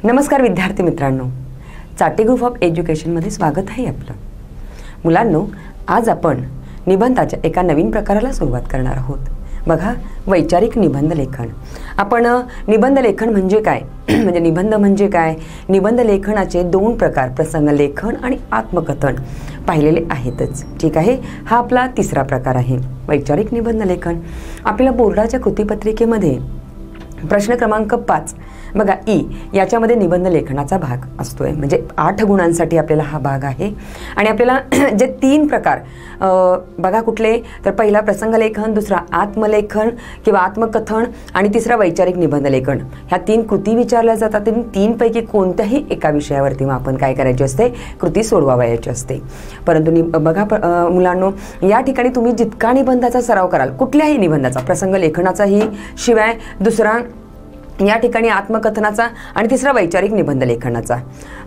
नमस्कार विद्यार्थी मित्रांनो, चाटे ग्रुप ऑफ एज्युकेशनमध्ये स्वागत आहे आपलं. मुलांनो, आज आपण निबंधाच्या एका नवीन प्रकाराला सुरुवात करणार आहोत. बघा, वैचारिक निबंध लेखन. आपण निबंध लेखन म्हणजे काय, म्हणजे निबंध म्हणजे काय, निबंध लेखनाचे दोन प्रकार, प्रसंग लेखन आणि आत्मकथन पाहिलेले आहेतच. ठीक आहे, हा आपला तिसरा प्रकार आहे वैचारिक निबंध लेखन. आपल्याला बोर्डाच्या कृतीपत्रिकेमध्ये प्रश्न क्रमांक 5 बघा, ई याच्यामध्ये निबंध लेखनाचा भाग असतोय. म्हणजे 8 गुणांसाठी आपल्याला हा भाग आहे. आणि आपल्याला जे 3 प्रकार बघा कुठले, तर पहिला प्रसंग लेखन, दुसरा आत्मलेखन किंवा आत्मकथन आणि तिसरा वैचारिक निबंध लेखन, ह्या 3 कृती विचारल्या जातात. 3 पैकी कोणत्याही एका विषयावरती मग आपण काय करायचे असते, कृती सोडवायची असते. परंतु बघा मुलांनो, या ठिकाणी तुम्ही जितका निबंधाचा सराव कराल, कुठल्याही निबंधाचा, प्रसंग लेखनाचाही, शिवाय दुसरा या ठिकाणी आत्मकथनाचा आणि तिसरा वैचारिक निबंध लेखनाचा,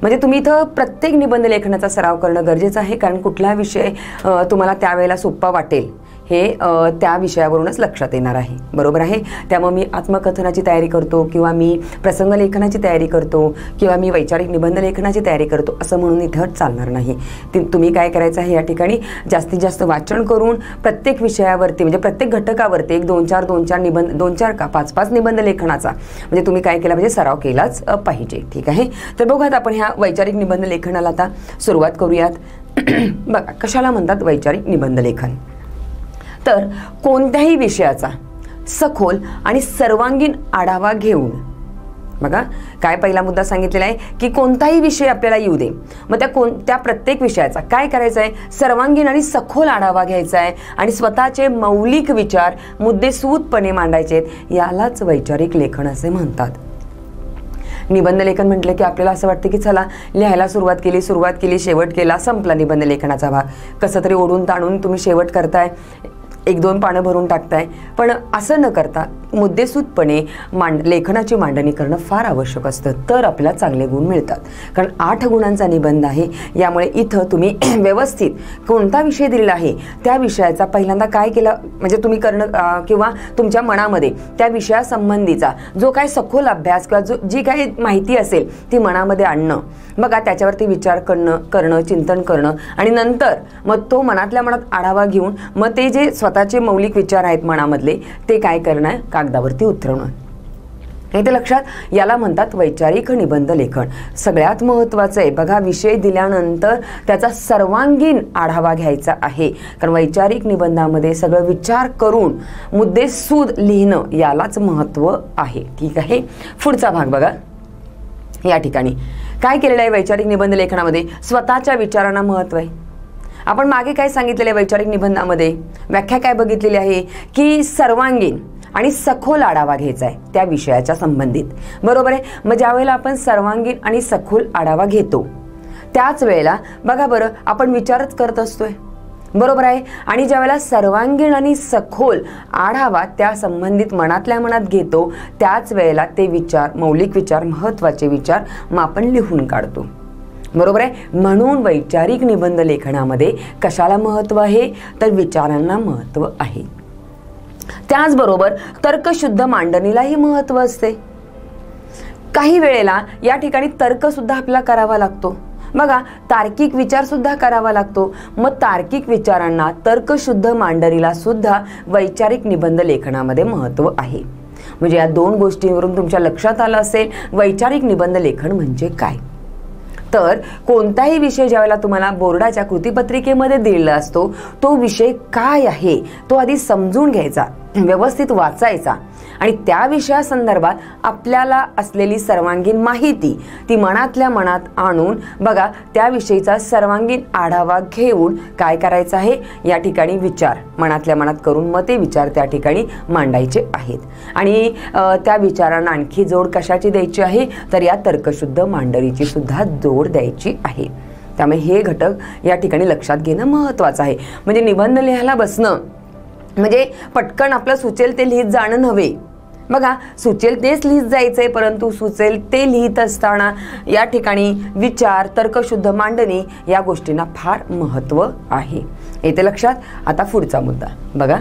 म्हणजे तुम्ही इथं प्रत्येक निबंध लेखनाचा सराव करणं गरजेचं आहे. कारण कुठला विषय तुम्हाला त्यावेळेला सोपा वाटेल हे त्या विषयावरूनच लक्षात येणार आहे. बरोबर आहे. त्यामुळे मी आत्मकथनाची तयारी करतो किंवा मी प्रसंग लेखनाची तयारी करतो किंवा मी वैचारिक निबंध लेखनाची तयारी करतो असं म्हणून इथं चालणार नाही. तुम्ही काय करायचं आहे, या ठिकाणी जास्तीत जास्त वाचन करून प्रत्येक विषयावरती, म्हणजे प्रत्येक घटकावरती 1 2 4 2 4 निबंध, 2 4 का 5 5 निबंध लेखनाचा म्हणजे तुम्ही काय केला पाहिजे, सराव केलाच पाहिजे. ठीक आहे. तर बघूयात आपण ह्या वैचारिक निबंध लेखनाला आता सुरुवात करूयात. बघा, कशाला म्हणतात वैचारिक निबंध लेखन, तर कोणत्याही विषयाचा सखोल आणि सर्वांगीण आढावा घेऊन, बघा काय पहिला मुद्दा सांगितलेला आहे की कोणताही विषय आपल्याला येऊ दे, मग त्या प्रत्येक विषयाचा काय करायचं आहे, सर्वांगीण आणि सखोल आढावा घ्यायचा आहे आणि स्वतःचे मौलिक विचार मुद्देसूदपणे मांडायचे आहेत. यालाच वैचारिक लेखन असे म्हणतात. निबंध लेखन म्हटलं की आपल्याला असं वाटतं की चला लिहायला सुरुवात केली, शेवट केला, संपला निबंध लेखनाचा भाग. कसं तरी ओढून ताणून तुम्ही शेवट करताय, 1 2 पानं भरून टाकताय. पण असं न करता मुद्देसूदपणे लेखनाची मांडणी करणं फार आवश्यक असतं, तर आपल्याला चांगले गुण मिळतात. कारण 8 गुणांचा निबंध आहे. यामुळे इथं तुम्ही व्यवस्थित कोणता विषय दिलेला आहे त्या विषयाचा पहिल्यांदा काय केलं, म्हणजे तुम्ही करणं किंवा तुमच्या मनामध्ये त्या विषयासंबंधीचा जो काय सखोल अभ्यास किंवा जी काही माहिती असेल ती मनामध्ये आणणं, बघा त्याच्यावरती विचार करणं, चिंतन करणं आणि नंतर मग तो मनातल्या मनात आढावा घेऊन मग ते जे स्वतःचे मौलिक विचार आहेत मनामधले ते काय करणं, कागदावरती उतरवणं. इथे लक्षात, याला म्हणतात वैचारिक निबंध लेखन. सगळ्यात महत्त्वाचं आहे बघा, विषय दिल्यानंतर त्याचा सर्वांगीण आढावा घ्यायचा आहे. कारण वैचारिक निबंधामध्ये सगळं विचार करून मुद्देसूद लिहिणं यालाच महत्त्व आहे. ठीक आहे. पुढचा भाग बघा, या ठिकाणी काय केलेलं आहे वैचारिक निबंध लेखनामध्ये, स्वतःच्या विचारांना महत्त्व आहे. आपण मागे काय सांगितलेलं आहे वैचारिक निबंधामध्ये, व्याख्या काय बघितलेली आहे की सर्वांगीण आणि सखोल आढावा घ्यायचा आहे त्या विषयाच्या संबंधित. बरोबर आहे. मग ज्या वेळेला आपण सर्वांगीण आणि सखोल आढावा घेतो त्याच वेळेला बघा बरं आपण विचारच करत असतोय. बरोबर आहे. आणि ज्यावेळेला सर्वांगीण आणि सखोल आढावा त्या संबंधित मनातल्या मनात घेतो त्याच वेळेला ते विचार, मौलिक विचार, महत्त्वाचे विचार मग आपण लिहून काढतो. बरोबर आहे. म्हणून वैचारिक निबंध लेखनामध्ये कशाला महत्त्व आहे, तर विचारांना महत्त्व आहे. त्याचबरोबर तर्कशुद्ध मांडणीलाही महत्त्व असते. काही वेळेला या ठिकाणी तर्कसुद्धा आपल्याला करावा लागतो. बघा, तार्किक विचार सुद्धा करावा लागतो. मग तार्किक विचारांना, तर्कशुद्ध मांडणीला सुद्धा वैचारिक निबंध लेखनामध्ये महत्त्व आहे. म्हणजे या 2 गोष्टींवरून तुमच्या लक्षात आलं असेल वैचारिक निबंध लेखन म्हणजे काय. तर कोणताही विषय ज्यावेळेला तुम्हाला बोर्डाच्या कृतीपत्रिकेमध्ये दिलेला असतो तो विषय काय आहे तो आधी समजून घ्यायचा, व्यवस्थित वाचायचा आणि त्या विषयासंदर्भात आपल्याला असलेली सर्वांगीण माहिती ती मनातल्या मनात आणून बघा त्याविषयीचा सर्वांगीण आढावा घेऊन काय करायचं आहे, या ठिकाणी विचार मनातल्या मनात करून मग ते विचार त्या ठिकाणी मांडायचे आहेत. आणि त्या विचारांना आणखी जोड कशाची द्यायची आहे, तर या तर्कशुद्ध मांडणीची सुद्धा जोड द्यायची आहे. त्यामुळे हे घटक या ठिकाणी लक्षात घेणं महत्त्वाचं आहे. म्हणजे निबंध लिहायला बसणं म्हणजे पटकन आपलं सुचेल ते लिहित जाणं नव्हे. बघा, सुचेल तेच लिहित जायचंय, परंतु सुचेल ते लिहित असताना या ठिकाणी विचार, तर्कशुद्ध मांडणी या गोष्टींना फार महत्त्व आहे. येते लक्षात. आता पुढचा मुद्दा बघा,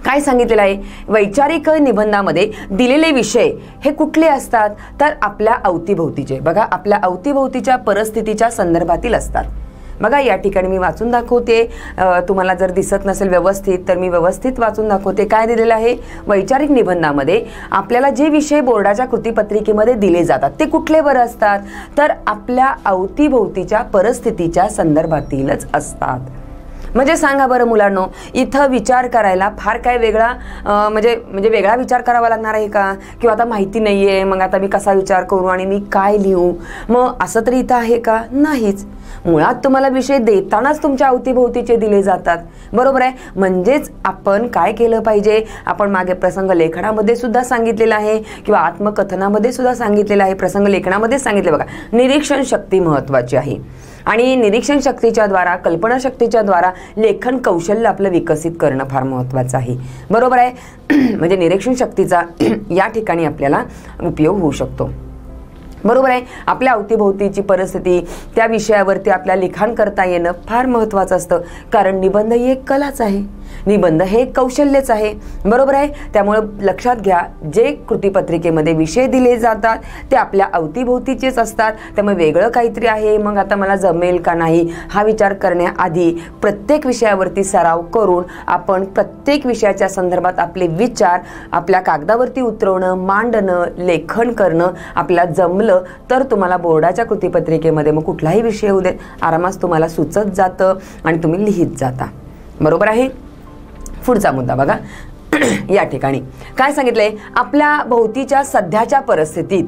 काय सांगितलेलं आहे, वैचारिक निबंधामध्ये दिलेले विषय हे कुठले असतात, तर आपल्या अवतीभोवतीचे, बघा आपल्या अवतीभोवतीच्या परिस्थितीच्या संदर्भातील असतात. बघा या ठिकाणी मी वाचून दाखवते, तुम्हाला जर दिसत नसेल व्यवस्थित तर मी व्यवस्थित वाचून दाखवते. काय दिलेलं आहे, वैचारिक निबंधामध्ये आपल्याला जे विषय बोर्डाच्या कृतीपत्रिकेमध्ये दिले जातात ते कुठले बरं असतात, तर आपल्या अवतीभोवतीच्या परिस्थितीच्या संदर्भातीलच असतात. म्हणजे सांगा बरं मुलांनो, इथं विचार करायला फार काय वेगळा म्हणजे वेगळा विचार करावा लागणार आहे का, किंवा आता माहिती नाही आहे मग आता मी कसा विचार करू आणि मी काय लिहू, मग असं तरी इथं आहे का, नाहीच. मुळात तुम्हाला विषय देतानाच तुमच्या अवतीभोवतीचे दिले जातात, बरोबर आहे. म्हणजेच आपण काय केलं पाहिजे, आपण मागे प्रसंग लेखनामध्ये सुद्धा सांगितलेलं आहे किंवा आत्मकथनामध्ये सुद्धा सांगितलेलं आहे, प्रसंग लेखनामध्ये सांगितले बघा, निरीक्षण शक्ती महत्त्वाची आहे आणि निरीक्षण शक्तीच्या द्वारा, कल्पनाशक्तीच्या द्वारा लेखन कौशल्य आपलं विकसित करणं फार महत्त्वाचं आहे, बरोबर आहे. म्हणजे निरीक्षण शक्तीचा या ठिकाणी आपल्याला उपयोग होऊ शकतो, बरोबर आहे. आपल्या अवतीभोवतीची परिस्थिती त्या विषयावरती आपल्या लिखाण करता येणं फार महत्त्वाचं असतं, कारण निबंध ही एक कलाच आहे, निबंध हे एक कौशल्यच आहे, बरोबर आहे. त्यामुळे लक्षात घ्या, जे कृतीपत्रिकेमध्ये विषय दिले जातात ते आपल्या अवतीभोवतीचेच असतात. त्यामुळे वेगळं काहीतरी आहे, मग आता मला जमेल का नाही हा विचार करण्याआधी प्रत्येक विषयावरती सराव करून आपण प्रत्येक विषयाच्या संदर्भात आपले विचार आपल्या कागदावरती उतरवणं, मांडणं, लेखन करणं आपल्याला जमलं तर तुम्हाला बोर्डाच्या कृतीपत्रिकेमध्ये मग कुठलाही विषय येऊ दे आरामात तुम्हाला सुचत जातं आणि तुम्ही लिहित जाता, बरोबर आहे. पुढचा मुद्दा बघा, या ठिकाणी काय सांगितलंय, आपल्या भोवतीच्या सध्याच्या परिस्थितीत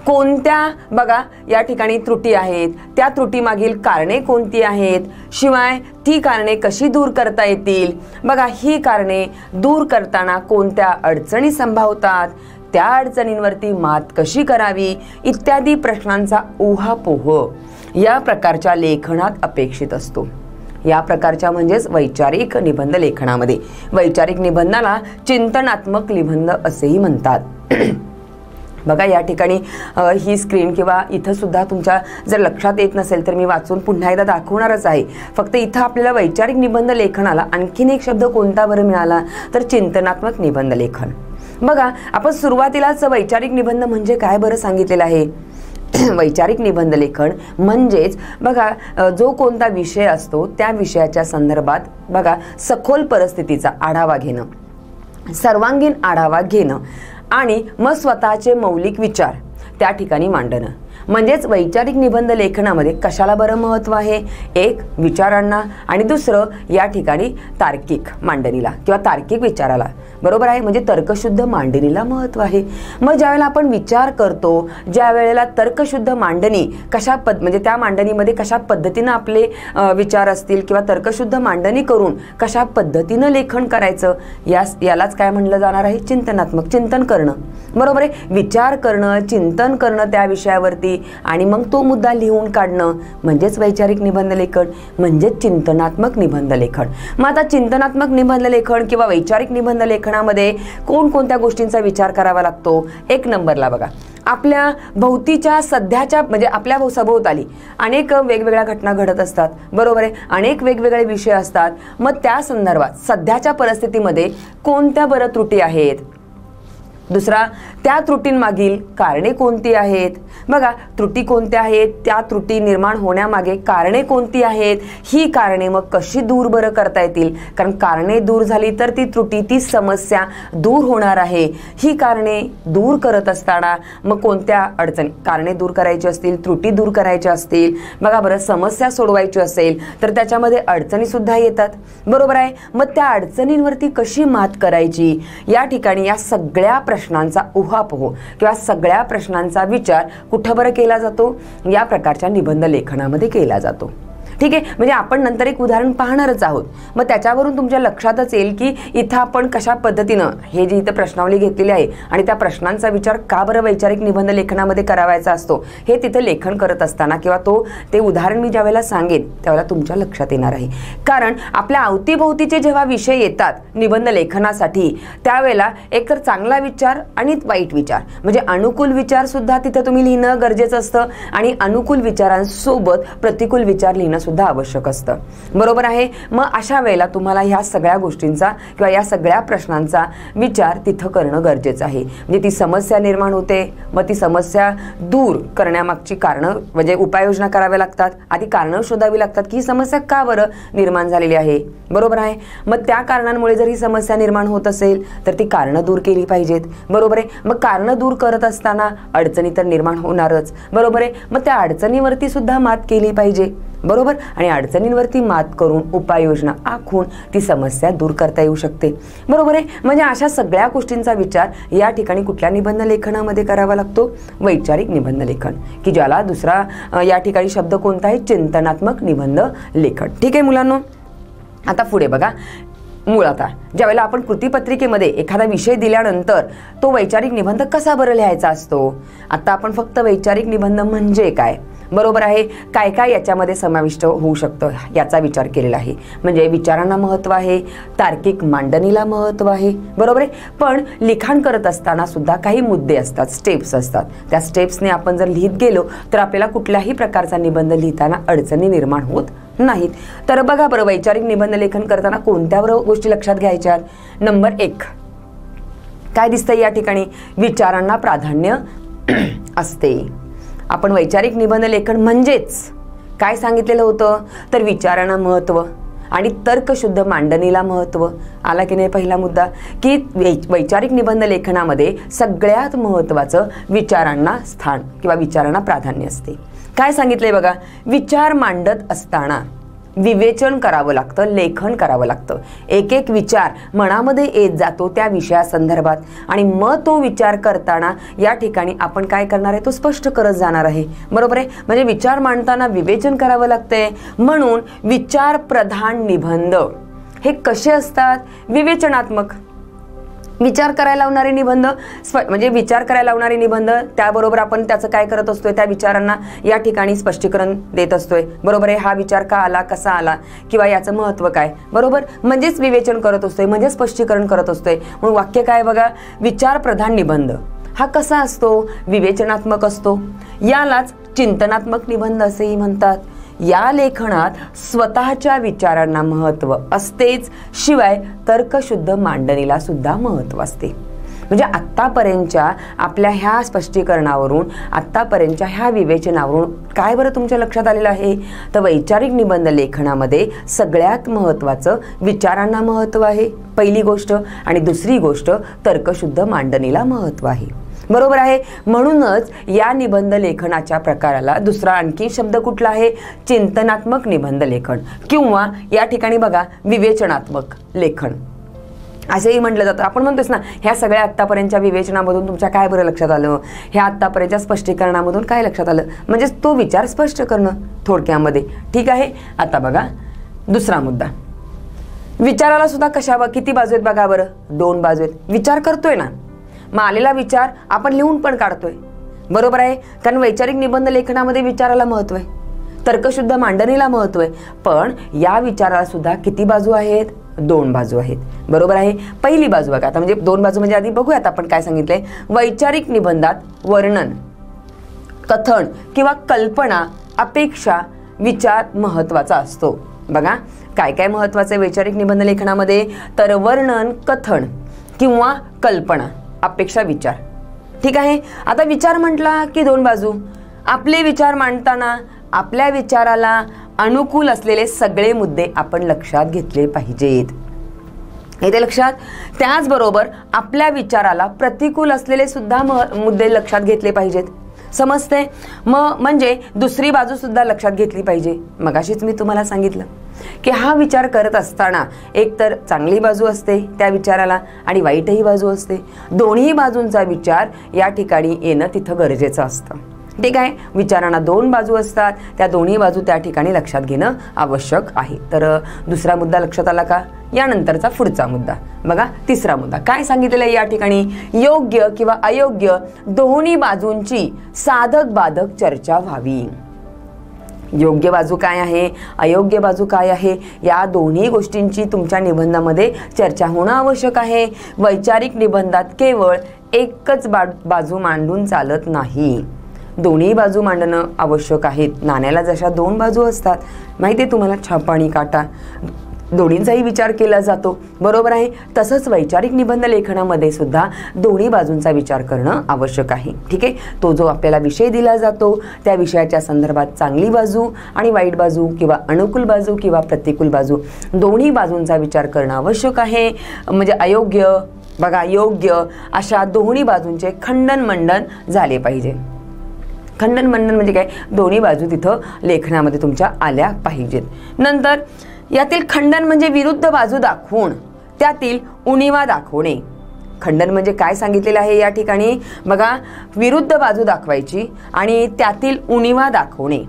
कोणत्या, बघा या ठिकाणी त्रुटी आहेत, त्या त्रुटीमागील कारणे कोणती आहेत, शिवाय ती कारणे कशी दूर करता येतील, बघा ही कारणे दूर करताना कोणत्या अडचणी संभावतात, त्या अडचणींवरती मात कशी करावी इत्यादी प्रश्नांचा उहापोह या प्रकारच्या लेखनात अपेक्षित असतो. या प्रकारच्या म्हणजेच वैचारिक निबंध लेखनामध्ये, वैचारिक निबंधाला चिंतनात्मक निबंध असेही म्हणतात. बघा या ठिकाणी ही स्क्रीन किंवा इथं सुद्धा तुमच्या जर लक्षात येत नसेल तर मी वाचून पुन्हा एकदा दाखवणारच आहे. फक्त इथं आपल्याला वैचारिक निबंध लेखनाला आणखीन एक शब्द कोणता बरं मिळाला, तर चिंतनात्मक निबंध लेखन. बघा आपण सुरुवातीलाच वैचारिक निबंध म्हणजे काय बरं सांगितलेलं आहे. वैचारिक निबंध लेखन म्हणजेच बघा जो कोणता विषय असतो त्या विषयाच्या संदर्भात बघा सखोल परिस्थितीचा आढावा घेणं, सर्वांगीण आढावा घेणं आणि मग स्वतःचे मौलिक विचार त्या ठिकाणी मांडणं. म्हणजेच वैचारिक निबंध लेखनामध्ये कशाला बरं महत्त्व आहे, एक विचारांना आणि दुसरं या ठिकाणी तार्किक मांडणीला किंवा तार्किक विचाराला, बरोबर आहे. म्हणजे तर्कशुद्ध मांडणीला महत्त्व आहे. मग ज्यावेळेला आपण विचार करतो, ज्या वेळेला तर्कशुद्ध मांडणी म्हणजे त्या मांडणीमध्ये कशा पद्धतीनं आपले विचार असतील किंवा तर्कशुद्ध मांडणी करून कशा पद्धतीनं लेखन करायचं यालाच काय म्हणलं जाणार आहे, चिंतनात्मक, चिंतन करणं, बरोबर आहे. विचार करणं, चिंतन करणं त्या विषयावरती आणि मग तो मुद्दा लिहून काढणं म्हणजेच वैचारिक निबंध लेखन, म्हणजेच चिंतनात्मक निबंध लेखन. मग आता चिंतनात्मक निबंध लेखन किंवा वैचारिक निबंध लेखनामध्ये कोणकोणत्या गोष्टींचा विचार करावा लागतो. एक नंबरला बघा, आपल्या भोवतीच्या सध्याच्या म्हणजे आपल्या सभोवताली अनेक वेगवेगळ्या घटना घडत असतात, बरोबर आहे. अनेक वेगवेगळे विषय असतात. मग त्या संदर्भात सध्याच्या परिस्थितीमध्ये कोणत्या बरं त्रुटी आहेत. दुसरा, त्या त्रुटींमागील कारणे कोणती आहेत. बघा त्रुटी कोणत्या आहेत, त्या त्रुटी निर्माण होण्यामागे कारणे कोणती आहेत, ही कारणे मग कशी दूर बरं करता येतील. कारण कारणे दूर झाली तर ती त्रुटी, ती समस्या दूर होणार आहे. ही कारणे दूर करत असताना मग कोणत्या अडचणी, कारणे दूर करायची असतील, त्रुटी दूर करायच्या असतील, बघा बरं समस्या सोडवायची असेल तर त्याच्यामध्ये अडचणी सुद्धा येतात, बरोबर आहे. मग त्या अडचणींवरती कशी मात करायची या ठिकाणी या सगळ्या प्रश्नांचा उहापोह किंवा सगळ्या प्रश्नांचा विचार कुठं बरं केला जातो, या प्रकारच्या निबंध लेखनामध्ये केला जातो. ठीक आहे. म्हणजे आपण नंतर एक उदाहरण पाहणारच आहोत. मग त्याच्यावरून तुमच्या लक्षातच येईल की इथं आपण कशा पद्धतीनं हे जी इथं प्रश्नावली घेतलेली आहे आणि त्या प्रश्नांचा विचार का बरं वैचारिक निबंध लेखनामध्ये करावायचा असतो हे तिथं लेखन करत असताना किंवा ते उदाहरण मी ज्यावेळेला सांगेन त्यावेळेला तुमच्या लक्षात येणार आहे. कारण आपल्या अवतीभोवतीचे जेव्हा विषय येतात निबंध लेखनासाठी त्यावेळेला एकतर चांगला विचार आणि वाईट विचार म्हणजे अनुकूल विचार सुद्धा तिथं तुम्ही लिहिणं गरजेचं असतं आणि अनुकूल विचारांसोबत प्रतिकूल विचार लिहिणं सुद्धा आवश्यक असतं, बरोबर आहे. मग अशा वेळेला तुम्हाला ह्या सगळ्या गोष्टींचा किंवा या सगळ्या प्रश्नांचा विचार तिथं करणं गरजेचं आहे. म्हणजे ती समस्या निर्माण होते, मग ती समस्या दूर करण्यामागची कारणं म्हणजे उपाययोजना कराव्या लागतात. आधी कारणं शोधावी लागतात की ही समस्या का बरं निर्माण झालेली आहे, बरोबर आहे. मग त्या कारणांमुळे जर ही समस्या निर्माण होत असेल तर ती कारणं दूर केली पाहिजेत, बरोबर आहे. मग कारणं दूर करत असताना अडचणी तर निर्माण होणारच, बरोबर आहे. मग त्या अडचणीवरती सुद्धा मात केली पाहिजे, बरोबर. आणि अडचणींवरती मात करून उपाययोजना आखून ती समस्या दूर करता येऊ शकते, बरोबर आहे. म्हणजे अशा सगळ्या गोष्टींचा विचार या ठिकाणी कुठल्या निबंध लेखनामध्ये करावा लागतो, वैचारिक निबंध लेखन, की ज्याला दुसरा या ठिकाणी शब्द कोणता आहे, चिंतनात्मक निबंध लेखन. ठीक आहे मुलांनो. आता पुढे बघा, मुळात ज्यावेळेला आपण कृतीपत्रिकेमध्ये एखादा विषय दिल्यानंतर तो वैचारिक निबंध कसा बरं लिहायचा असतो. आता आपण फक्त वैचारिक निबंध म्हणजे काय, बरोबर आहे, काय काय याच्यामध्ये समाविष्ट होऊ शकतं याचा विचार केलेला आहे. म्हणजे विचारांना महत्त्व आहे, तार्किक मांडणीला महत्त्व आहे, बरोबर आहे. पण लिखाण करत असताना सुद्धा काही मुद्दे असतात, स्टेप्स असतात. त्या स्टेप्सने आपण जर लिहित गेलो तर आपल्याला कुठल्याही प्रकारचा निबंध लिहिताना अडचणी निर्माण होत नाहीत. तर बघा बरं, वैचारिक निबंध लेखन करताना कोणत्या गोष्टी लक्षात घ्यायच्या. नंबर 1 काय दिसतंय या ठिकाणी, विचारांना प्राधान्य असते. आपण वैचारिक निबंध लेखन म्हणजेच काय सांगितलेलं होतं, तर विचारांना महत्त्व आणि तर्कशुद्ध मांडणीला महत्त्व. आला की नाही पहिला मुद्दा, की वैचारिक निबंध लेखनामध्ये सगळ्यात महत्त्वाचं विचारांना स्थान किंवा विचारांना प्राधान्य असते. काय सांगितलंय बघा, विचार मांडत असताना विवेचन करावं लागतं, लेखन करावं लागतं. एक एक विचार मनामध्ये येत जातो त्या विषयासंदर्भात आणि मग तो विचार करताना या ठिकाणी आपण काय करणार आहे, तो स्पष्ट करत जाणार आहे, बरोबर आहे. म्हणजे विचार मांडताना विवेचन करावं लागतंय. म्हणून विचार प्रधान निबंध हे कसे असतात, विवेचनात्मक. विचार करायला लावणारे निबंध म्हणजे विचार करायला लावणारे निबंध, त्याबरोबर आपण त्याचं काय करत असतोय, त्या विचारांना या ठिकाणी स्पष्टीकरण देत असतोय, बरोबर आहे. हा विचार का आला, कसा आला, किंवा याचं महत्त्व काय, बरोबर. म्हणजेच विवेचन करत असतोय, म्हणजे स्पष्टीकरण करत असतोय. म्हणून वाक्य काय बघा, विचार प्रधान निबंध हा कसा असतो, विवेचनात्मक असतो. यालाच चिंतनात्मक निबंध असेही म्हणतात. या लेखनात स्वतःच्या विचारांना महत्त्व असतेच, शिवाय तर्कशुद्ध मांडणीला सुद्धा महत्त्व असते. म्हणजे आत्तापर्यंतच्या आपल्या ह्या स्पष्टीकरणावरून, आत्तापर्यंतच्या ह्या विवेचनावरून काय बरं तुमच्या लक्षात आलेलं आहे, तर वैचारिक निबंध लेखनामध्ये सगळ्यात महत्त्वाचं विचारांना महत्त्व आहे पहिली गोष्ट, आणि दुसरी गोष्ट तर्कशुद्ध मांडणीला महत्त्व आहे, बरोबर आहे. म्हणूनच या निबंध लेखनाच्या प्रकाराला दुसरा आणखी शब्द कुठला आहे, चिंतनात्मक निबंध लेखन, किंवा या ठिकाणी बघा विवेचनात्मक लेखन असेही म्हटलं जातं. आपण म्हणतोच ना, ह्या सगळ्या आत्तापर्यंतच्या विवेचनामधून तुमच्या काय बरं लक्षात आलं, ह्या आत्तापर्यंतच्या स्पष्टीकरणामधून काय लक्षात आलं, म्हणजे तो विचार स्पष्ट करणं थोडक्यामध्ये. ठीक आहे. आता बघा दुसरा मुद्दा, विचाराला सुद्धा किती बाजू आहेत बघा बरं, 2 बाजू आहेत. विचार करतोय ना, मग आलेला विचार आपण लिहून पण काढतोय, बरोबर आहे. कारण वैचारिक निबंध लेखनामध्ये विचाराला महत्त्व आहे, तर्कशुद्ध मांडणीला महत्त्व आहे. पण या विचाराला सुद्धा किती बाजू आहेत, 2 बाजू आहेत, बरोबर आहे. पहिली बाजू बघा आता, म्हणजे 2 बाजू म्हणजे आधी बघूयात आपण काय सांगितलंय. वैचारिक निबंधात वर्णन, कथन किंवा कल्पना, अपेक्षा, विचार महत्त्वाचा असतो. बघा काय काय महत्त्वाचं आहे वैचारिक निबंध लेखनामध्ये, तर वर्णन, कथन किंवा कल्पना, अपेक्षा, विचार. ठीक आहे. आता विचार म्हटला की 2 बाजू. आपले विचार मांडताना आपल्या विचाराला अनुकूल असलेले सगळे मुद्दे आपण लक्षात घेतले पाहिजेत, येते लक्षात. त्याचबरोबर आपल्या विचाराला प्रतिकूल असलेले सुद्धा मुद्दे लक्षात घेतले पाहिजेत, समजते. म्हणजे दुसरी बाजू सुद्धा लक्षात घेतली पाहिजे. मगाशीच मी तुम्हाला सांगितलं की हा विचार करत असताना एक तर चांगली बाजू असते त्या विचाराला आणि वाईटही बाजू असते. दोन्ही बाजूंचा विचार या ठिकाणी येणं तिथं गरजेचं असतं. ठीक आहे. विचारांना 2 बाजू असतात, त्या दोन्ही बाजू त्या ठिकाणी लक्षात घेणं आवश्यक आहे. तर दुसरा मुद्दा लक्षात आला का. यानंतरचा पुढचा मुद्दा बघा, तिसरा मुद्दा काय सांगितलेला आहे या ठिकाणी, योग्य किंवा अयोग्य दोन्ही बाजूंची साधक बाधक चर्चा व्हावी. योग्य बाजू काय आहे, अयोग्य बाजू काय आहे, या दोन्ही गोष्टींची तुमच्या निबंधामध्ये चर्चा होणं आवश्यक आहे. वैचारिक निबंधात केवळ एकच बाजू मांडून चालत नाही. दोन्ही बाजू मांडणं आवश्यक आहे. नाण्याला जशा दोन बाजू असतात, माहिती आहे तुम्हाला, छापा आणि काटा, दोन्हींचाही विचार केला जातो, बरोबर आहे. तसंच वैचारिक निबंध लेखनामध्ये सुद्धा दोन्ही बाजूंचा विचार करणं आवश्यक आहे. ठीक आहे. तो जो आपल्याला विषय दिला जातो त्या विषयाच्या संदर्भात चांगली बाजू आणि वाईट बाजू किंवा अनुकूल बाजू किंवा प्रतिकूल बाजू दोन्ही बाजूंचा विचार करणं आवश्यक आहे. म्हणजे अयोग्य, बघा, योग्य अशा दोन्ही बाजूंचे खंडन मंडन झाले पाहिजे. खंडन मंडन म्हणजे काय, दोन्ही बाजू तिथं लेखनामध्ये तुमच्या आल्या पाहिजेत. नंतर यातील खंडन म्हणजे विरुद्ध बाजू दाखवून त्यातील उणिवा दाखवणे. खंडन म्हणजे काय सांगितलेलं आहे या ठिकाणी, बघा, विरुद्ध बाजू दाखवायची आणि त्यातील उणिवा दाखवणे.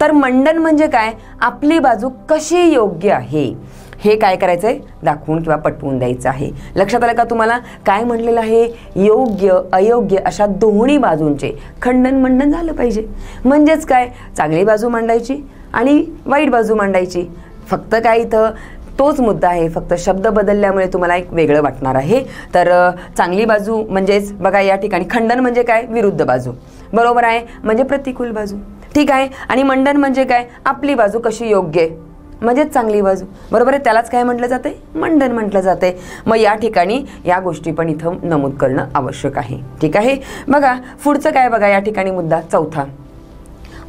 तर मंडन म्हणजे काय, आपली बाजू कशी योग्य आहे हे काय करायचंय, दाखवून किंवा पटवून द्यायचं आहे. लक्षात आलं का तुम्हाला काय म्हणलेलं आहे, योग्य अयोग्य अशा दोन्ही बाजूंचे खंडन मंडन झालं पाहिजे. म्हणजेच काय, चांगली बाजू मांडायची आणि वाईट बाजू मांडायची. फक्त काय इथं तोच मुद्दा आहे, फक्त शब्द बदलल्यामुळे तुम्हाला एक वेगळं वाटणार आहे. तर चांगली बाजू म्हणजेच बघा या ठिकाणी खंडन म्हणजे काय, विरुद्ध बाजू, बरोबर आहे, म्हणजे प्रतिकूल बाजू. ठीक आहे. आणि मंडन म्हणजे काय, आपली बाजू कशी योग्य म्हणजेच चांगली बाजू, बरोबर आहे. त्यालाच काय म्हटलं जाते, मंडन म्हटलं जाते. मग या ठिकाणी या गोष्टी पण इथं नमूद करणं आवश्यक आहे. ठीक आहे. बघा पुढचं काय, बघा या ठिकाणी मुद्दा चौथा,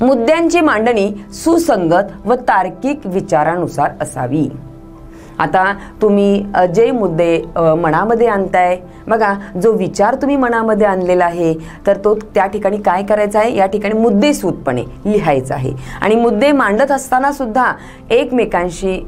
मुद्द्यांची मांडणी सुसंगत व तार्किक विचारानुसार असावी. आता तुम्ही जे मुद्दे मनामध्ये आणताय, बघा जो विचार तुम्ही मनामध्ये आणलेला आहे तर तो त्या ठिकाणी काय करायचा आहे, या ठिकाणी मुद्देसूदपणे लिहायचा आहे. आणि मुद्दे मांडत असताना सुद्धा एकमेकांशी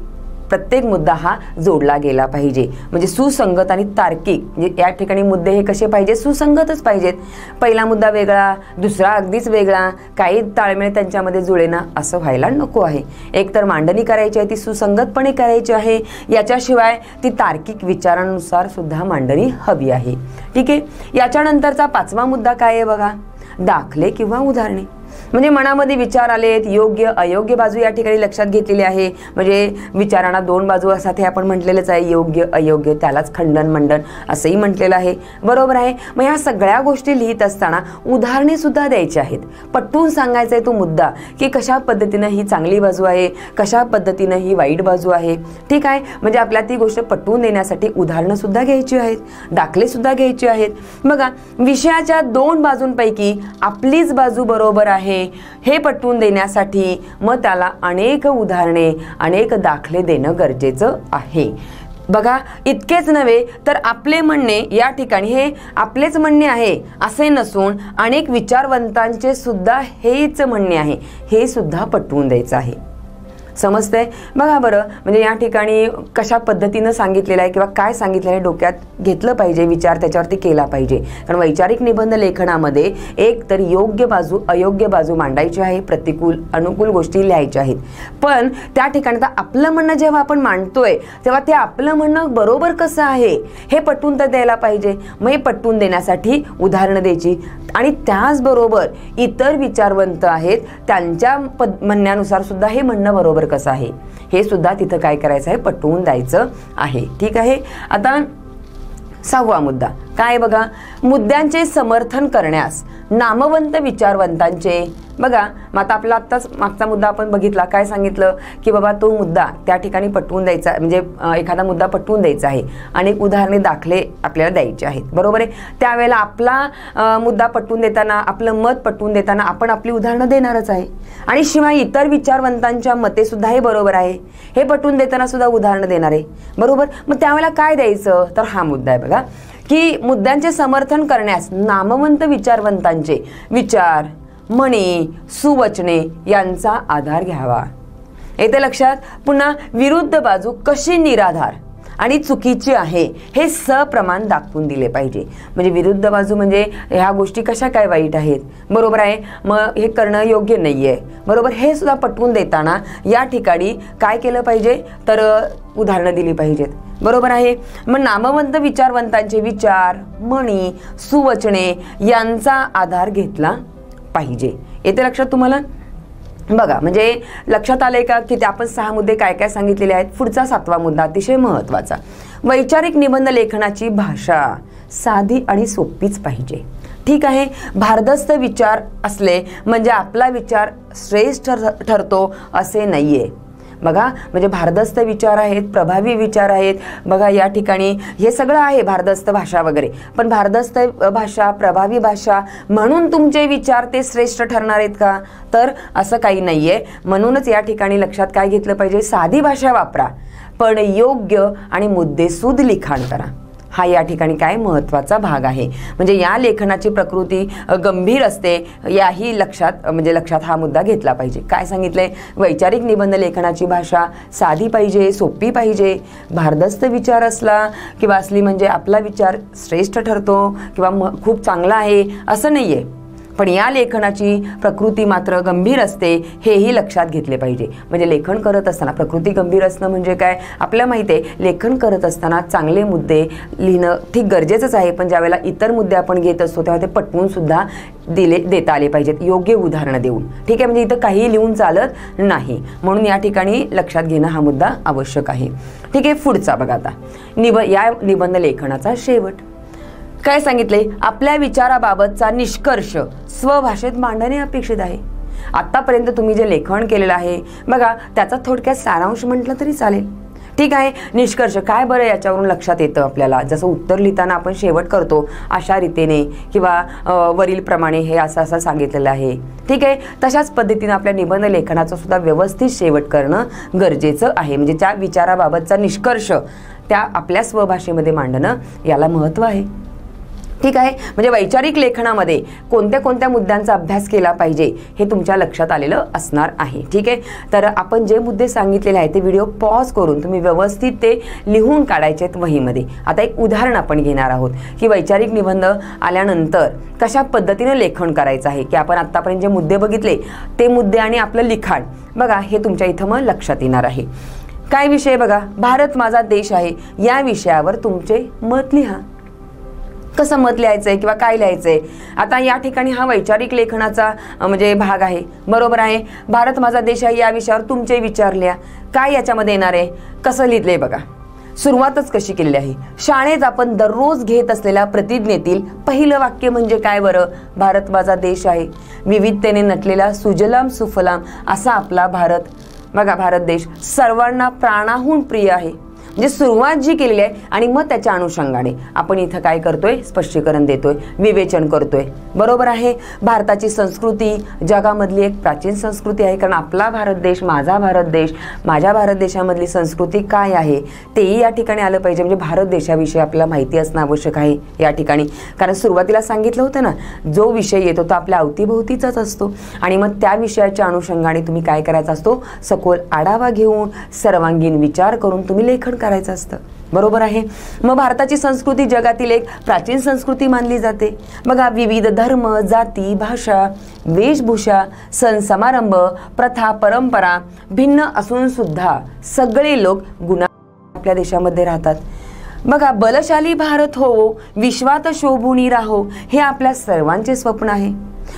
प्रत्येक मुद्दा हा जोडला गेला पाहिजे. म्हणजे सुसंगत आणि तार्किक, म्हणजे या ठिकाणी मुद्दे हे कसे पाहिजे, सुसंगतच पाहिजेत. पहिला मुद्दा वेगळा, दुसरा अगदीच वेगळा, काही ताळमेळ त्यांच्यामध्ये जुळेना असं व्हायला नको आहे. एकतर मांडणी करायची आहे ती सुसंगतपणे करायची आहे, याच्याशिवाय ती तार्किक विचारानुसार सुद्धा मांडणी हवी आहे. ठीक आहे. याच्यानंतरचा पाचवा मुद्दा काय आहे बघा, दाखले किंवा उदाहरणे. म्हणजे मनामध्ये विचार आलेत, योग्य अयोग्य बाजू या ठिकाणी लक्षात घेतलेली आहे. म्हणजे विचारांना दोन बाजू असतात हे आपण म्हटलेलंच आहे, योग्य अयोग्य, त्यालाच खंडन मंडन असंही म्हटलेलं आहे, बरोबर आहे. मग ह्या सगळ्या गोष्टी लिहित असताना उदाहरणे सुद्धा द्यायची आहेत. पटवून सांगायचा आहे तो मुद्दा की कशा पद्धतीनं ही चांगली बाजू आहे, कशा पद्धतीनं ही वाईट बाजू आहे. ठीक आहे. म्हणजे आपल्याला ती गोष्ट पटवून देण्यासाठी उदाहरणं सुद्धा घ्यायची आहेत, दाखले सुद्धा घ्यायचे आहेत. बघा विषयाच्या दोन बाजूंपैकी आपलीच बाजू बरोबर आहे हे पटवून देण्यासाठी मग त्याला अनेक उदाहरणे, अनेक दाखले देणं गरजेचं आहे. बघा इतकेच नव्हे तर आपले म्हणणे या ठिकाणी हे आपलेच म्हणणे आहे असे नसून अनेक विचारवंतांचे सुद्धा हेच म्हणणे आहे हे सुद्धा पटवून द्यायचं आहे. समजतंय बघा बरं. म्हणजे या ठिकाणी कशा पद्धतीनं सांगितलेलं आहे किंवा काय सांगितलं आहे डोक्यात घेतलं पाहिजे, विचार त्याच्यावरती केला पाहिजे. कारण वैचारिक निबंध लेखनामध्ये एक तर योग्य बाजू अयोग्य बाजू मांडायची आहे, प्रतिकूल अनुकूल गोष्टी लिहायच्या आहेत. पण त्या ठिकाणी आता आपलं म्हणणं जेव्हा आपण मांडतोय तेव्हा ते आपलं म्हणणं बरोबर कसं आहे हे पटवून तर द्यायला पाहिजे. मग हे पटवून देण्यासाठी उदाहरणं द्यायची आणि त्याचबरोबर इतर विचारवंत आहेत त्यांच्या म्हणण्यानुसार सुद्धा हे म्हणणं बरोबर कसं आहे हे सुद्धा तिथं काय करायचं आहे, पटवून द्यायचं आहे. ठीक आहे. आता सहावा मुद्दा काय बघा, मुद्द्यांचे समर्थन करण्यास नामवंत विचारवंतांचे. बघा मग आता आपला आत्ताच मागचा मुद्दा आपण बघितला, काय सांगितलं की बाबा तो मुद्दा त्या ठिकाणी पटवून द्यायचा, म्हणजे एखादा मुद्दा पटवून द्यायचा आहे, अनेक उदाहरणे दाखले आपल्याला द्यायचे आहेत, बरोबर आहे. त्यावेळेला आपला मुद्दा पटवून देताना, आपलं मत पटवून देताना आपण आपली उदाहरणं देणारच आहे आणि शिवाय इतर विचारवंतांच्या मते सुद्धा हे बरोबर आहे हे पटवून देताना सुद्धा उदाहरणं देणार आहे, बरोबर. मग त्यावेळेला काय द्यायचं, तर हा मुद्दा आहे बघा की मुद्द्यांचे समर्थन करण्यास नामवंत विचारवंतांचे विचार, म्हणी, सुवचने यांचा आधार घ्यावा. येते लक्षात. पुन्हा विरुद्ध बाजू कशी निराधार आणि चुकीची आहे हे सप्रमाण दाखवून दिले पाहिजे. म्हणजे विरुद्ध बाजू म्हणजे ह्या गोष्टी कशा काय वाईट आहेत, बरोबर आहे, मग हे करणं योग्य नाही आहे, बरोबर, हे सुद्धा पटवून देताना या ठिकाणी काय केलं पाहिजे, तर उदाहरणं दिली पाहिजेत, बरोबर आहे. मग नामवंत विचारवंतांचे विचार, म्हणी, सुवचने यांचा आधार घेतला पाहिजे. येते लक्षात तुम्हाला. बघा म्हणजे लक्षात आलंय का की ते आपण 6 मुद्दे काय काय सांगितलेले आहेत. पुढचा 7वा मुद्दा अतिशय महत्त्वाचा, वैचारिक निबंध लेखनाची भाषा साधी आणि सोपीच पाहिजे. ठीक आहे, भारदस्त विचार असले म्हणजे आपला विचार श्रेष्ठ ठरतो असे नाहीये. बघा, म्हणजे भारदस्त विचार आहेत, प्रभावी विचार आहेत. बघा या ठिकाणी हे सगळं आहे, भारदस्त भाषा वगैरे, पण भारदस्त भाषा, प्रभावी भाषा म्हणून तुमचे विचार ते श्रेष्ठ ठरणार आहेत का? तर असं काही नाहीये. म्हणूनच या ठिकाणी लक्षात काय घेतलं पाहिजे, साधी भाषा वापरा पण योग्य आणि मुद्देसूद लिखाण करा. हा या ठिकाणी काय महत्त्वाचा भाग आहे. म्हणजे या लेखनाची प्रकृती गंभीर असते, याही लक्षात हा मुद्दा घेतला पाहिजे. काय सांगितलंय, वैचारिक निबंध लेखनाची भाषा साधी पाहिजे, सोपी पाहिजे. भारदस्त विचार असली म्हणजे आपला विचार श्रेष्ठ ठरतो किंवा खूप चांगला आहे असं नाहीये, पण या लेखनाची प्रकृती मात्र गंभीर असते, हेही लक्षात घेतले पाहिजे. म्हणजे लेखन करत असताना प्रकृती गंभीर असणं म्हणजे काय, आपल्याला माहिती आहे लेखन करत असताना चांगले मुद्दे लिहिणं ठीक गरजेचंच आहे, पण ज्यावेळेला इतर मुद्दे आपण घेत असतो तेव्हा ते पटवून सुद्धा देता आले पाहिजेत, योग्य उदाहरणं देऊन. ठीक आहे, म्हणजे इथं काही लिहून चालत नाही, म्हणून या ठिकाणी लक्षात घेणं हा मुद्दा आवश्यक आहे. ठीक आहे, पुढचा बघा आता या निबंध लेखनाचा शेवट. काय सांगितले, आपल्या विचाराबाबतचा निष्कर्ष स्वभाषेत मांडणे अपेक्षित आहे. आतापर्यंत तुम्ही जे लेखन केलेलं आहे बघा, त्याचा थोडक्यात सारांश म्हटलं तरी चालेल. ठीक आहे, निष्कर्ष काय बरं याच्यावरून लक्षात येतं आपल्याला, जसं उत्तर लिहिताना आपण शेवट करतो अशा रीतीने किंवा वरील प्रमाणे हे असं सांगितलेलं आहे. ठीक आहे, तशाच पद्धतीने आपल्या निबंध लेखनाचं सुद्धा व्यवस्थित शेवट करणं गरजेचं आहे. म्हणजे त्या विचाराबाबतचा निष्कर्ष त्या आपल्या स्वभाषेमध्ये मांडणं याला महत्त्व आहे. ठीक आहे, म्हणजे वैचारिक लेखनामध्ये कोणत्या कोणत्या मुद्द्यांचा अभ्यास केला पाहिजे हे तुमच्या लक्षात आलेलं असणार आहे. ठीक आहे, तर आपण जे मुद्दे सांगितलेले आहेत ते व्हिडिओ पॉज करून तुम्ही व्यवस्थित ते लिहून काढायचे आहेत वहीमध्ये. आता एक उदाहरण आपण घेणार आहोत की वैचारिक निबंध आल्यानंतर कशा पद्धतीने लेखन करायचं आहे, की आपण आत्तापर्यंत जे मुद्दे बघितले ते मुद्दे आणि आपलं लिखाण बघा हे तुमच्या इथं मग लक्षात येणार आहे. काय विषय बघा, भारत माझा देश आहे, या विषयावर तुमचे मत लिहा. कसं मत लिहायचंय किंवा काय लिहायचंय. आता या ठिकाणी हा वैचारिक लेखनाचा म्हणजे भाग आहे, बरोबर आहे. भारत माझा देश आहे या विषयावर तुमचे विचार लिहा. काय याच्यामध्ये येणार आहे, कसं लिहिलंय बघा. सुरुवातच कशी केलेली आहे, शाळेत आपण दररोज घेत असलेल्या प्रतिज्ञेतील पहिलं वाक्य म्हणजे काय बरं, भारत माझा देश आहे, विविधतेने नटलेला सुजलाम सुफलाम असा आपला भारत. बघा, भारत देश सर्वांना प्राणाहून प्रिय आहे. म्हणजे सुरुवात जी केलेली आहे आणि मग त्याच्या अनुषंगाने आपण इथं काय करतोय, स्पष्टीकरण देतोय, विवेचन करतोय, बरोबर आहे. भारताची संस्कृती जगामधली एक प्राचीन संस्कृती आहे, कारण आपला भारत देश, माझा भारत देश, माझ्या भारत देशामधली संस्कृती काय आहे तेही या ठिकाणी आलं पाहिजे. म्हणजे भारत देशाविषयी आपल्याला माहिती असणं आवश्यक आहे या ठिकाणी, कारण सुरुवातीला सांगितलं होतं ना, जो विषय येतो तो आपल्या अवतीभोवतीचाच असतो आणि मग त्या विषयाच्या अनुषंगाने तुम्ही काय करायचा असतो, सखोल आढावा घेऊन सर्वांगीण विचार करून तुम्ही लेखन करायचं असतं, बरोबर आहे. मग भारताची संस्कृती जगातील एक प्राचीन संस्कृती मानली जाते. बघा, विविध धर्म, जाती, भाषा, वेशभूषा, सण समारंभ, प्रथा, परंपरा भिन्न असून सुद्धा सगळे लोक आपल्या देशामध्ये राहतात. बघा, बलशाली भारत हो, विश्वात शोभूनी राहो, हे आपल्या सर्वांचे स्वप्न आहे.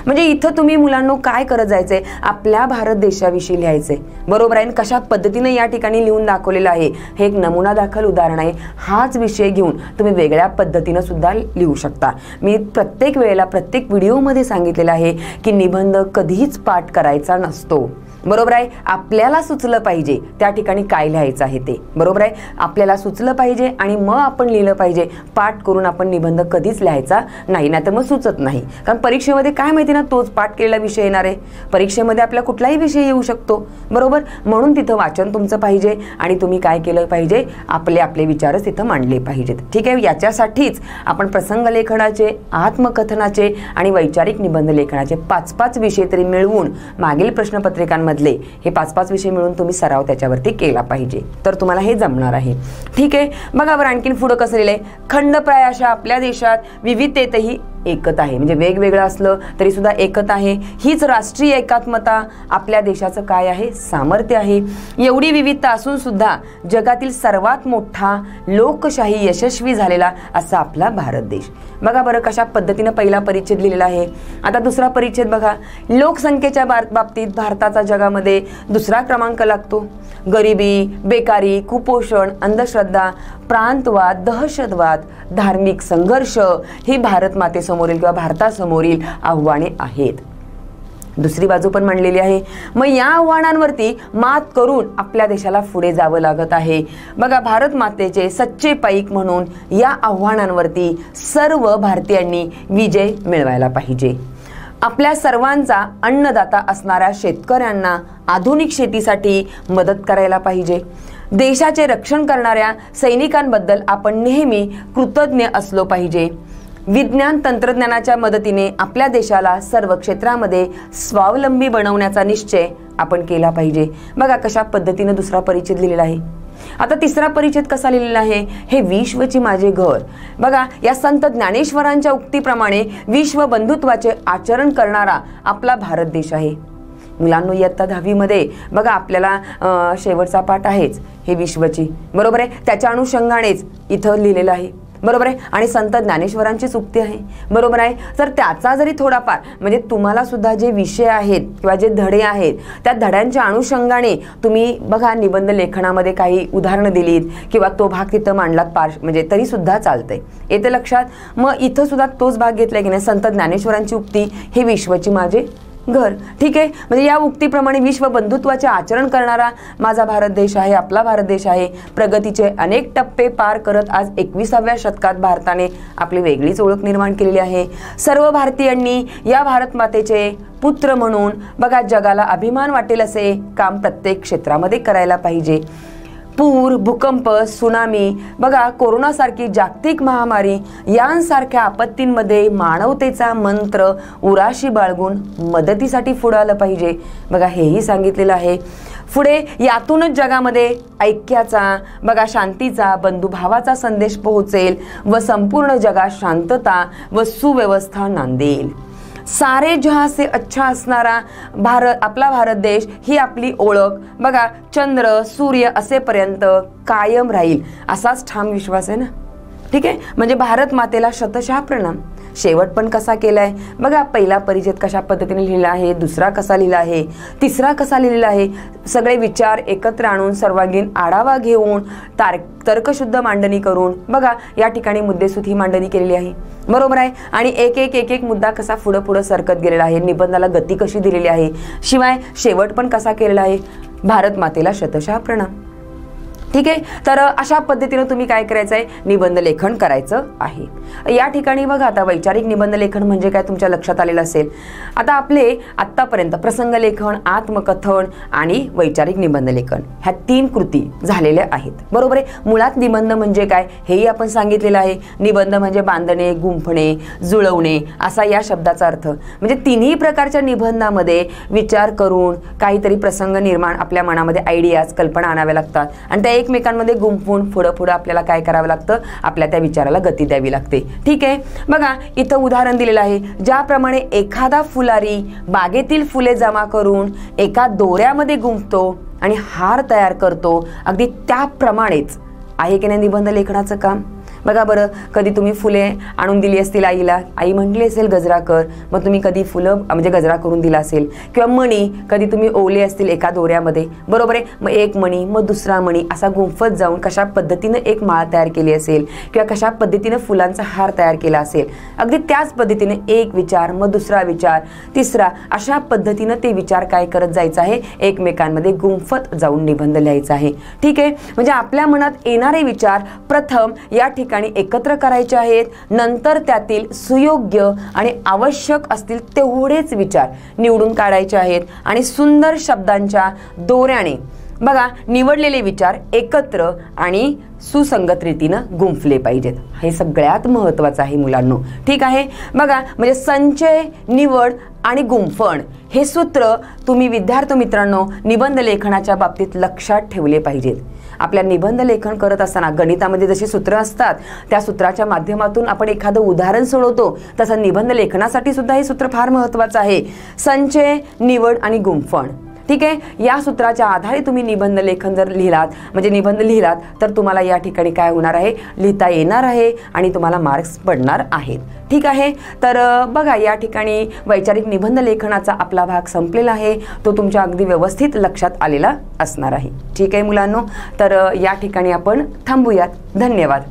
म्हणजे इथं तुम्ही मुलांनो काय करत जायचंय, आपल्या भारत देशाविषयी लिहायचंय, बरोबर आहे. कशा पद्धतीने या ठिकाणी लिहून दाखवलेलं आहे हे एक नमुना दाखल उदाहरण आहे. हाच विषय घेऊन तुम्ही वेगळ्या पद्धतीनं सुद्धा लिहू शकता. मी प्रत्येक वेळेला प्रत्येक व्हिडिओमध्ये सांगितलेलं आहे की निबंध कधीच पाठ करायचा नसतो, बरोबर आहे. आपल्याला सुचलं पाहिजे त्या ठिकाणी काय लिहायचं आहे ते, बरोबर आहे. आपल्याला सुचलं पाहिजे आणि मग आपण लिहिलं पाहिजे. पाठ करून आपण निबंध कधीच लिहायचा नाही, नाहीतर मग सुचत नाही. कारण परीक्षेमध्ये काय माहिती ना, तोच पाठ केलेला विषय येणार आहे. परीक्षेमध्ये आपला कुठलाही विषय येऊ शकतो, बरोबर. म्हणून तिथं वाचन तुमचं पाहिजे आणि तुम्ही काय केलं पाहिजे, आपले विचारच तिथं मांडले पाहिजेत. ठीक आहे, याच्यासाठीच आपण प्रसंग लेखनाचे, आत्मकथनाचे आणि वैचारिक निबंध लेखनाचे 5-5 विषय तरी मिळवून मागील प्रश्नपत्रिकांमध्ये हे 5-5 विषय मिळून तुम्ही सराव त्याच्यावरती केला पाहिजे, तर तुम्हाला हे जमणार आहे. ठीक आहे, बघा बरं आणखीन पुढं कसं लिहिलंय, खंडप्राय अशा आपल्या देशात विविधतेतही एकता आहे. म्हणजे वेगवेगळं असलं तरी सुद्धा एकता आहे. हीच राष्ट्रीय एकात्मता आपल्या देशाचं काय आहे, सामर्थ्य आहे. एवढी विविधता असून सुद्धा जगातील सर्वात मोठा लोकशाही यशस्वी झालेला असा आपला भारत देश. बघा बरं कशा पद्धतीनं पहिला परिच्छेद लिहिलेला आहे. आता दुसरा परिच्छेद बघा, लोकसंख्येच्या बाबतीत भारताचा जगामध्ये दुसरा क्रमांक लागतो. गरिबी, बेकारी, कुपोषण, अंधश्रद्धा, प्रांतवाद, दहशतवाद, धार्मिक संघर्ष ही भारत मातेसमोर देशासमोरील किंवा भारतासमोरील आव्हाने आहेत. दुसरी बाजू पण मांडलेली आहे. मग या आव्हानांवरती मात करून आपल्या देशाला पुढे जावं लागत आहे. बघा, भारत मातेचे सच्चे पाईक म्हणून या आव्हानांवरती सर्व भारतीयांनी विजय मिळवायला पाहिजे. आपल्या सर्वांचा अन्नदाता असणाऱ्या शेतकऱ्यांना आधुनिक शेतीसाठी मदत करायला पाहिजे. देशाचे रक्षण करणाऱ्या सैनिकांबद्दल आपण नेहमी कृतज्ञ असलो पाहिजे. विज्ञान तंत्रज्ञानाच्या मदतीने आपल्या देशाला सर्व क्षेत्रामध्ये स्वावलंबी बनवण्याचा निश्चय आपण केला पाहिजे. बघा कशा पद्धतीने दुसरा परिच्छेद लिहिलेला आहे. आता तिसरा परिच्छेद कसा लिहिलेला आहे, हे विश्वची माझे घर. बघा, या संत ज्ञानेश्वरांच्या उक्तीप्रमाणे विश्व बंधुत्वाचे आचरण करणारा आपला भारत देश आहे. मुलांनो, इयत्ता 10वी मध्ये बघा आपल्याला शेवटचा पाठ आहेच हे विश्वची, बरोबर आहे. त्याच्या अनुषंगानेच इथं लिहिलेलं आहे, बरोबर आहे. आणि संत ज्ञानेश्वरांची उक्ती आहे, बरोबर आहे. तर त्याचा जरी थोडाफार म्हणजे तुम्हाला सुद्धा जे विषय आहेत किंवा जे धडे आहेत त्या धड्यांच्या अनुषंगाने तुम्ही बघा निबंध लेखनामध्ये काही उदाहरणं दिलीत किंवा तो भाग तिथं मांडलात म्हणजे तरी सुद्धा चालतंय. येते लक्षात. मग इथं सुद्धा तोच भाग घेतलाय की नाही, संत ज्ञानेश्वरांची उक्ती, हे विश्वची माझे घर. ठीक आहे. म्हणजे या उक्तीप्रमाणे विश्व बंधुत्वाचे आचरण करणारा माझा भारत देश आहे, आपला भारत देश आहे. प्रगतीचे अनेक टप्पे पार करत आज 21व्या शतकात भारताने आपली वेगळीच ओळख निर्माण केलेली आहे. सर्व भारतीयांनी या भारत मातेचे पुत्र म्हणून बघा जगाला अभिमान वाटेल असे काम प्रत्येक क्षेत्रामध्ये करायला पाहिजे. पूर, भूकंप, सुनामी, बघा कोरोनासारखी जागतिक महामारी यांसारख्या आपत्तींमध्ये मानवतेचा मंत्र उराशी बाळगून मदतीसाठी पुढे आलं पाहिजे. बघा हेही सांगितलेलं आहे. पुढे यातूनच जगामध्ये ऐक्याचा, बघा शांतीचा, बंधुभावाचा संदेश पोहोचेल व संपूर्ण जगात शांतता व सुव्यवस्था नांदेल. सारे जहां से अच्छा असणारा भारत, आपला भारत देश ही आपली ओळख बघा चंद्र सूर्य असेपर्यंत कायम राहील असाच ठाम विश्वास आहे ना. ठीक आहे. म्हणजे भारत मातेला शतशः प्रणाम. शेवट पण कसा केलाय बघा. पहिला परिच्छेद कशा पद्धतीने लिहिला आहे, दुसरा कसा लिहिला आहे, तिसरा कसा लिहिलेला आहे. सगळे विचार एकत्र आणून सर्वांगीण आढावा घेऊन तर्कशुद्ध मांडणी करून बघा या ठिकाणी मुद्देसूद ही मांडणी केलेली आहे, बरोबर आहे. आणि एक एक मुद्दा कसा पुढे पुढे सरकत गेलेला आहे, निबंधाला गती कशी दिलेली आहे, शिवाय शेवट पण कसा केलेला आहे. भारत मातेला शतशः प्रणाम. ठीक आहे. तर अशा पद्धतीने तुम्ही काय करायचं आहे, निबंध लेखन करायचं आहे. या ठिकाणी बघा आता वैचारिक निबंध लेखन म्हणजे काय तुमच्या लक्षात आलेलं असेल. आता आपले आत्तापर्यंत प्रसंग लेखन, आत्मकथन आणि वैचारिक निबंध लेखन ह्या 3 कृती झालेल्या आहेत, बरोबर आहे. मुळात निबंध म्हणजे काय हेही आपण सांगितलेलं आहे. निबंध म्हणजे बांधणे, गुंफणे, जुळवणे असा या शब्दाचा अर्थ. म्हणजे तिन्ही प्रकारच्या निबंधामध्ये विचार करून काहीतरी प्रसंग निर्माण आपल्या मनामध्ये आयडियाज, कल्पना आणाव्या लागतात आणि त्या एकमेकांमध्ये गुंफून पुढे आपल्याला काय करावं लागतं, आपल्या त्या विचाराला गती द्यावी लागते. ठीक आहे. बघा इथं उदाहरण दिलेलं आहे. ज्याप्रमाणे एखादा फुलारी बागेतील फुले जमा करून एका दोऱ्यामध्ये गुंफतो आणि हार तयार करतो, अगदी त्याप्रमाणेच आहे की नाही निबंध लेखनाचं काम. बघा बरं, कधी तुम्ही फुले आणून दिली असतील आईला, आई म्हटली असेल गजरा कर, मग तुम्ही कधी फुलं म्हणजे गजरा करून दिला असेल. किंवा मणी कधी तुम्ही ओवले असतील एका दोऱ्यामध्ये, बरोबर आहे. मग एक मणी, मग दुसरा मणी असा गुंफत जाऊन कशा पद्धतीने एक माळ तयार केली असेल किंवा कशा पद्धतीने फुलांचा हार तयार केला असेल, अगदी त्याच पद्धतीने एक विचार, मग दुसरा विचार, तिसरा, अशा पद्धतीने ते विचार काय करत जायचं आहे, एकमेकांमध्ये गुंफत जाऊन निबंध लिहायचा आहे. ठीक आहे. म्हणजे आपल्या मनात येणारे विचार प्रथम या ठिकाणी एकत्र करायचे आहेत, नंतर त्यातील सुयोग्य आणि आवश्यक असतील तेवढेच विचार निवडून काढायचे आहेत आणि सुंदर शब्दांच्या दोऱ्याने बघा निवडलेले विचार एकत्र आणि सुसंगत रीतीनं गुंफले पाहिजेत. हे सगळ्यात महत्त्वाचं आहे मुलांनो. ठीक आहे. बघा म्हणजे संचय, निवड आणि गुंफण हे सूत्र तुम्ही विद्यार्थी मित्रांनो निबंध लेखनाच्या बाबतीत लक्षात ठेवले पाहिजेत. आपल्या निबंध लेखन करत असताना गणितामध्ये जशी सूत्र असतात त्या सूत्राच्या माध्यमातून आपण एखादं उदाहरण सोडवतो, तसं निबंध लेखनासाठी सुद्धा हे सूत्र फार महत्त्वाचं आहे. संचय, निवड आणि गुंफण. ठीक आहे. या सूत्राच्या आधारे तुम्ही निबंध लेखन जर लिहिलात म्हणजे निबंध लिहिलात तर तुम्हाला या ठिकाणी काय होणार आहे, लिहिता येणार आहे आणि तुम्हाला मार्क्स पडणार आहेत. ठीक आहे. तर बघा या ठिकाणी वैचारिक निबंध लेखनाचा आपला भाग संपलेला आहे. तो तुमच्या अगदी व्यवस्थित लक्षात आलेला असणार आहे. ठीक आहे मुलांनो. तर या ठिकाणी आपण थांबूयात. धन्यवाद.